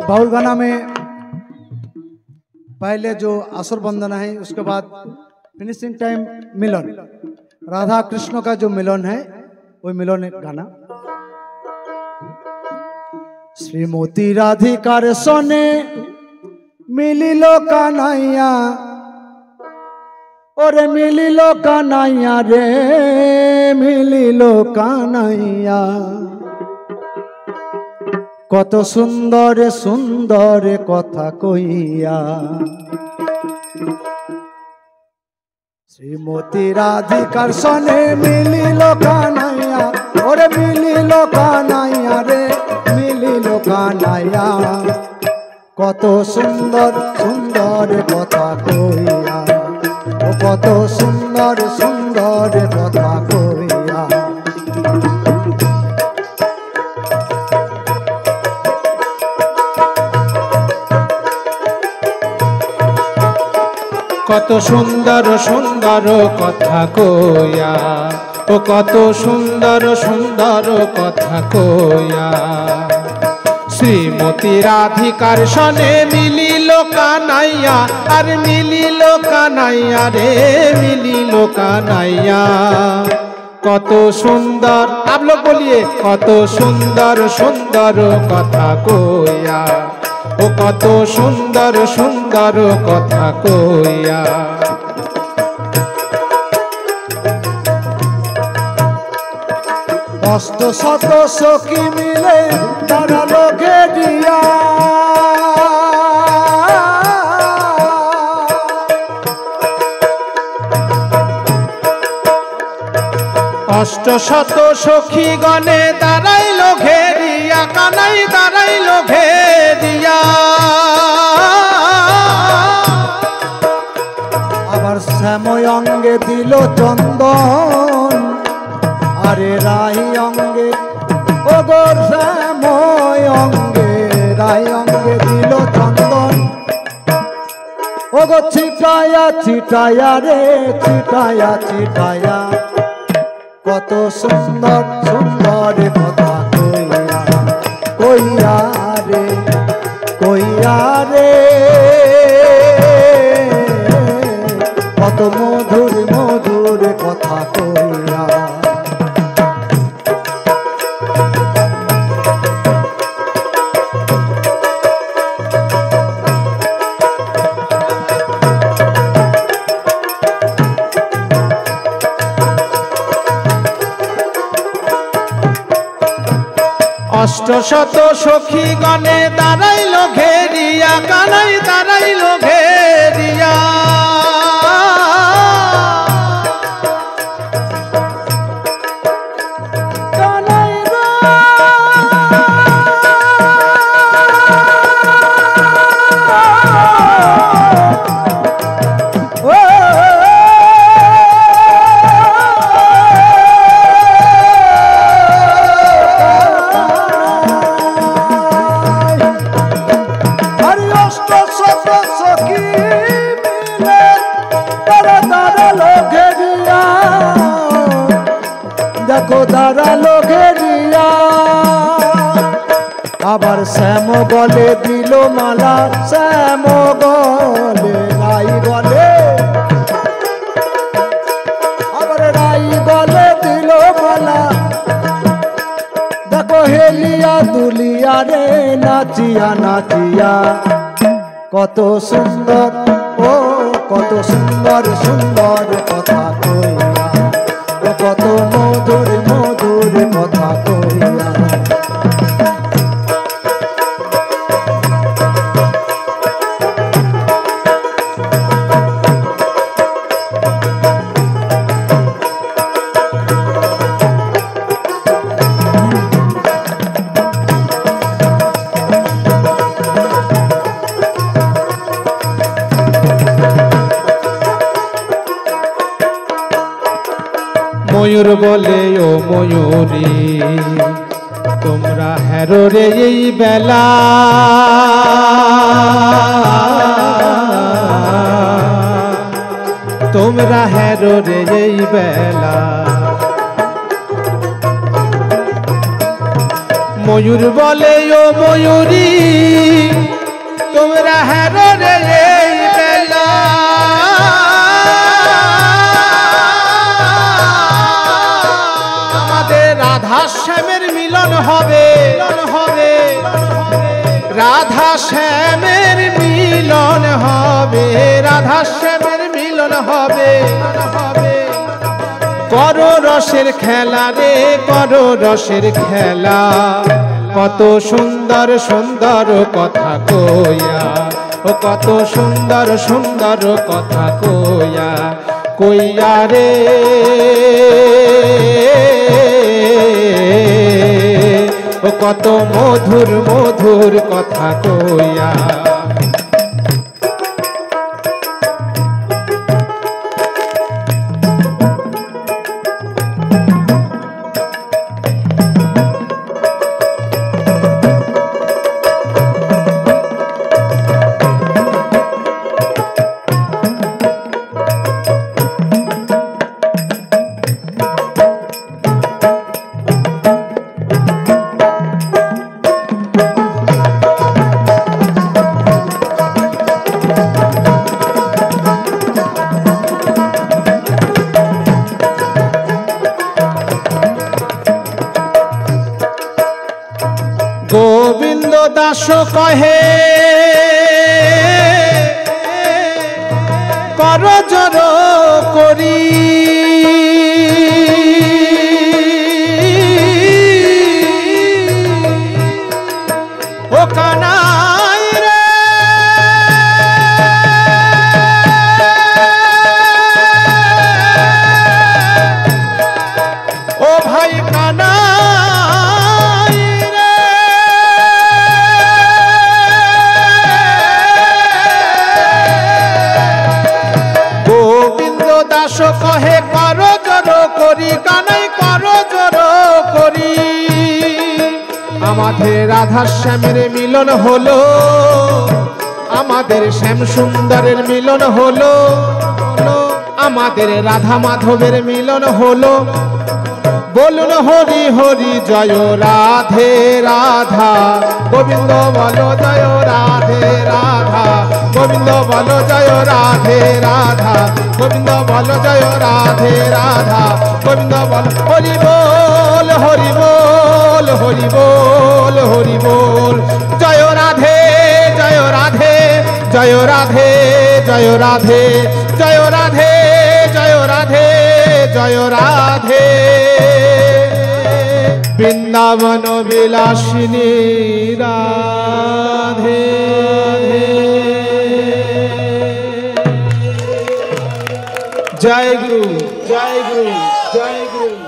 Bowl गाना में पहले जो असुर वंदना है, उसके बाद फिनिशिंग टाइम मिलन, राधा कृष्ण का जो मिलन है वो मिलन गाना। श्रीमती राधिकार सने मिलिलो कान्हैया, ओरे मिलिलो कान्हैया रे मिलिलो कान्हैया, कत सुंदर सुंदर कथा कहिया। श्रीमती राधिकार सने मिलिलो कान्हैया, ओरे मिलिलो कान्हैया रे मिलिलो कान्हैया, कत सुंदर सुंदर कथा कहिया, ओ कत सुंदर सुंदर कथा कहिया। कत सुंदर सुंदर कथा कहिया, ओ कत सुंदर सुंदर कथा कहिया। श्रीमती राधिकार सने मिलिलो कान्हैया, अरे मिलिलो कान्हैया रे मिलिलो कान्हैया, कत सुंदर, आप लोग बोलिए, कत सुंदर सुंदर कथा कहिया, ओ कत सुंदर सुंदर कथा कहिया। अष्ट शत सखी मिले दाঁড়ালো घेरिया, अष्ट शत सखी गणे दाঁড়াইলো घेरिया, कान्हाई दाঁড়াইলো घेरिया। আবার শ্যাময় অঙ্গে দিল চন্দন, আরে রাই অঙ্গে ও গো শ্যাময় অঙ্গে রাই অঙ্গে দিল চন্দন, ও গো ছিটায়া ছিটায়া রে ছিটায়া ছিটায়া, কত সুন্দর সুন্দর কথা কইয়া কইয়া রে কইয়া রে, কত মধুর মধুর কথা কইয়া। अष्ट शत सखी गणे दाঁড়াইলো घेरिया, कान्हाई दाঁড়াইলো घेरिया। দেখো দাঁড়ালো ঘেরিয়া, আবার শ্যাম গলে দিল মালা, শ্যাম গলে রাই গলে, আবার রাই গলে দিল মালা, দেখো হেলিয়া দুলিয়া রে নাচিয়া নাচিয়া, কত সুন্দর ও কত সুন্দর সুন্দর কথা কইয়া, ও কত মধুর মধুর কথা কইয়া। मयूर बोले ओ मयूरी তোমরা হেরো রে এই বেলা, তোমরা হেরো রে এই বেলা। ময়ূর বলে ও ময়ূরী শ্যামের মিলন হবে, রাধা শ্যামের মিলন হবে, করো রসের খেলা রে, করো রসের খেলা। কত সুন্দর সুন্দর কথা কইয়া, ও কত সুন্দর সুন্দর কথা কইয়া, কইয়া রে ও কত মধুর মধুর কথা কইয়া। গোবিন্দ দাস কহে কর জোর করি, ও কানাই রে ও ভাই কানাই রে। গোবিন্দ দাস কহে কর জোর করি, কানাই কর জোর করি। আমাদের রাধা শ্যামের মিলন হলো, আমাদের শ্যাম সুন্দরের মিলন হলো, আমাদের রাধা মাধবের মিলন হলো। বলুন হরি হরি জয় রাধে রাধা, গোবিন্দ বলো জয় রাধে রাধা, গোবিন্দ বলো জয় রাধে রাধা, গোবিন্দ বলো জয় রাধে রাধা, গোবিন্দ বলো হরি বল হরি বল হরি বল হরি বল। জয় রাধে জয় রাধে জয় রাধে জয় রাধে জয় রাধে জয় রাধে জয় রাধে। বৃন্দাবন বিলাসিনী রাধে। জয় গুরু জয় গুরু জয় গুরু।